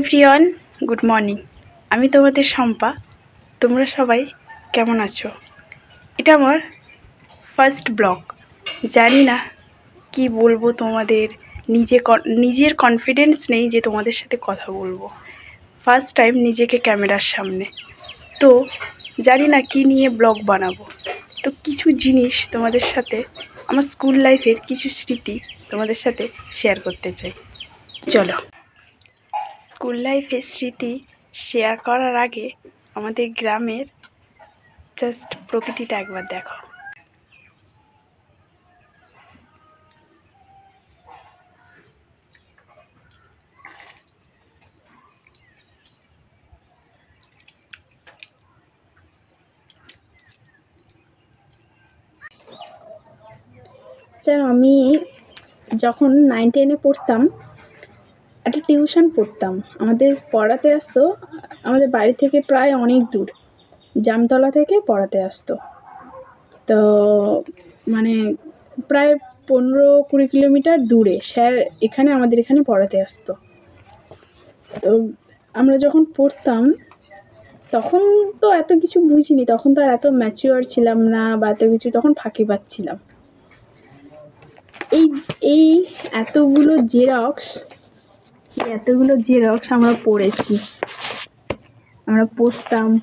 Everyone, good morning. আমি তোমাদের শম্পা। তোমরা সবাই কেমন আছো? এটা আমার ফার্স্ট ব্লগ। জানি না কি বলবো তোমাদের, নিজের কনফিডেন্স নেই যে তোমাদের সাথে কথা বলবো। ফার্স্ট টাইম নিজেকে ক্যামেরার সামনে, তো জানি না কি নিয়ে ব্লগ বানাবো। তো কিছু জিনিস তোমাদের সাথে, আমার স্কুল লাইফের কিছু স্মৃতি তোমাদের সাথে শেয়ার করতে চাই। চলো। স্কুল লাইফের স্মৃতি শেয়ার করার আগে আমাদের গ্রামের জাস্ট প্রকৃতিটা একবার দেখো। আমি যখন 9-10-এ পড়তাম, একটা টিউশন পড়তাম। আমাদের পড়াতে আসতো, আমাদের বাড়ি থেকে প্রায় অনেক দূর, জামতলা থেকে পড়াতে আসতো। তো মানে প্রায় 15-20 কিলোমিটার দূরে স্যার আমাদের এখানে পড়াতে আসতো। তো আমরা যখন পড়তাম তখন তো এত কিছু বুঝিনি, তখন তো আর এত ম্যাচিওর ছিলাম না বা এত কিছু, তখন ফাঁকি পাচ্ছিলাম। এই এতগুলো জেরক্স আমরা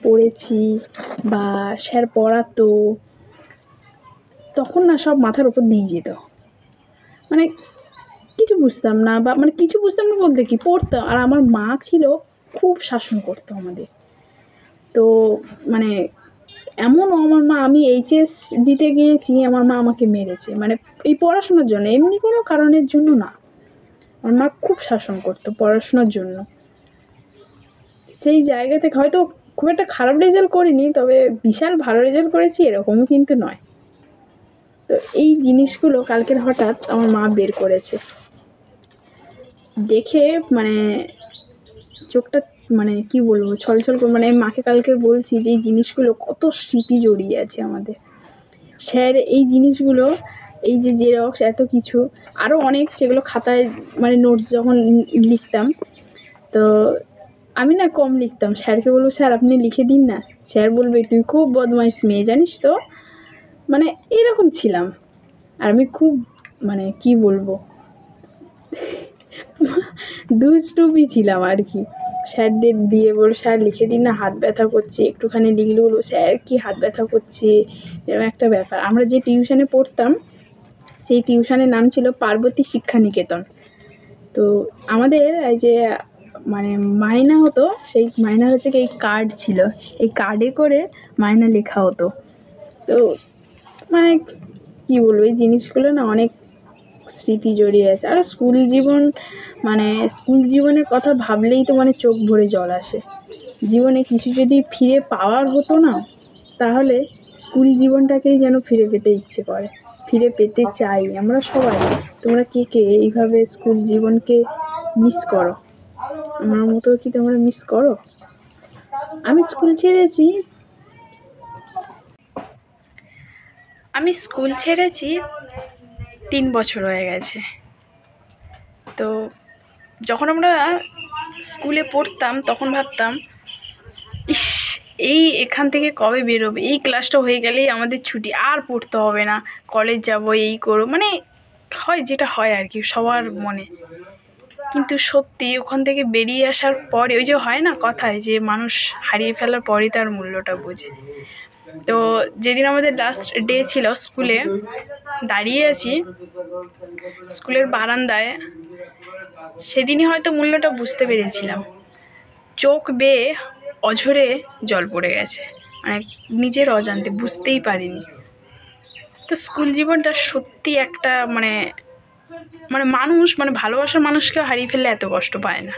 পড়েছি বা স্যার পড়াতো, তখন না সব মাথার উপর দিয়ে যেত। মানে কিছু বুঝতাম না, বা কিছু বুঝতাম না বলতে কি, পড়তাম। আর আমার মা ছিল, খুব শাসন করতো আমাদের। তো এমনও আমার মা, আমি এইচএস দিতে গিয়েছি, আমার মা আমাকে মেরেছে, এই পড়াশোনার জন্য, এমনি কোনো কারণের জন্য না। আমার মা খুব শাসন করতো পড়াশোনার জন্য। সেই জায়গা থেকে হয়তো খুব একটা খারাপ রেজাল্ট করিনি, তবে বিশাল ভালো রেজাল্ট করেছি এরকমও কিন্তু নয়। তো এই জিনিসগুলো কালকের হঠাৎ আমার মা বের করেছে, দেখে চোখটা কি বলবো, ছলছল করে। মাকে কালকে বলছি যে এই জিনিসগুলো কত স্মৃতি জড়িয়ে আছে আমাদের। স্যার এই জিনিসগুলো, এই যে জেরক্স, এত কিছু আরও অনেক, সেগুলো খাতায় নোটস যখন লিখতাম, তো আমি না কম লিখতাম। স্যারকে বলবো, স্যার আপনি লিখে দিন না। স্যার বলবে, তুই খুব বদমাইশ মেয়ে, জানিস তো। এরকম ছিলাম। আর আমি খুব কি বলবো, দুষ্টুমি ছিলাম আর কি। স্যারদের দিয়ে বলো, স্যার লিখে দিন না, হাত ব্যথা করছে। একটুখানি লিখলে বলবো, স্যার কি হাত ব্যথা করছে, এরকম একটা ব্যাপার। আমরা যে টিউশনে পড়তাম, সেই টিউশনের নাম ছিল পার্বতী শিক্ষা নিকেতন। তো আমাদের এই যে মাইনা হতো, সেই মাইনা হচ্ছে কি, এই কার্ড ছিল, এই কার্ডে করে মাইনা লেখা হতো। তো কি বলবো, এই জিনিসগুলো না অনেক স্মৃতি জড়িয়ে আছে। আর স্কুল জীবনের কথা ভাবলেই তো চোখ ভরে জল আসে। জীবনে কিছু যদি ফিরে পাওয়ার হতো না, তাহলে স্কুল জীবনটাকেই যেন ফিরে পেতে ইচ্ছে করে, ফিরে পেতে চাই আমরা সবাই। তোমরা কে কে এইভাবে স্কুল জীবনকে মিস করো? আমার মতো কি তোমরা মিস করো? আমি স্কুল ছেড়েছি 3 বছর হয়ে গেছে। তো যখন আমরা স্কুলে পড়তাম তখন ভাবতাম, ইস, এখান থেকে কবে বেরোবে, এই ক্লাসটা হয়ে গেলেই আমাদের ছুটি, আর পড়তে হবে না, কলেজ যাবো, এই করো, হয় যেটা হয় আর কি সবার মনে। কিন্তু সত্যি ওখান থেকে বেরিয়ে আসার পরে, ওই যে হয় না কথায়, যে মানুষ হারিয়ে ফেলার পরই তার মূল্যটা বোঝে। তো যেদিন আমাদের লাস্ট ডে ছিল, স্কুলে দাঁড়িয়ে আছি স্কুলের বারান্দায়, সেদিনই হয়তো মূল্যটা বুঝতে পেরেছিলাম। চোখ বেয়ে অঝরে জল পড়ে গেছে, নিজের অজান্তে, বুঝতেই পারিনি। তো স্কুল জীবনটা সত্যি একটা মানুষ ভালোবাসার মানুষকে হারিয়ে ফেললে এত কষ্ট পায় না,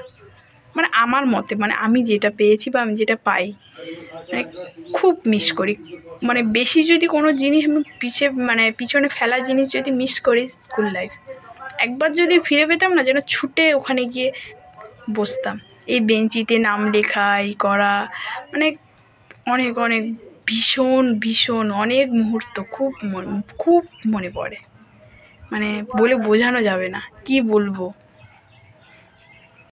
আমার মতে, আমি যেটা পেয়েছি বা আমি যেটা পাই, খুব মিস করি। বেশি যদি কোনো জিনিস আমি পিছনে ফেলা জিনিস যদি মিস করি, স্কুল লাইফ। একবার যদি ফিরে পেতাম না, যেন ছুটে ওখানে গিয়ে বসতাম, এই বেঞ্চিতে নাম লেখা, এই করা, অনেক অনেক ভীষণ অনেক মুহূর্ত খুব মনে পড়ে, বলে বোঝানো যাবে না, কি বলবো।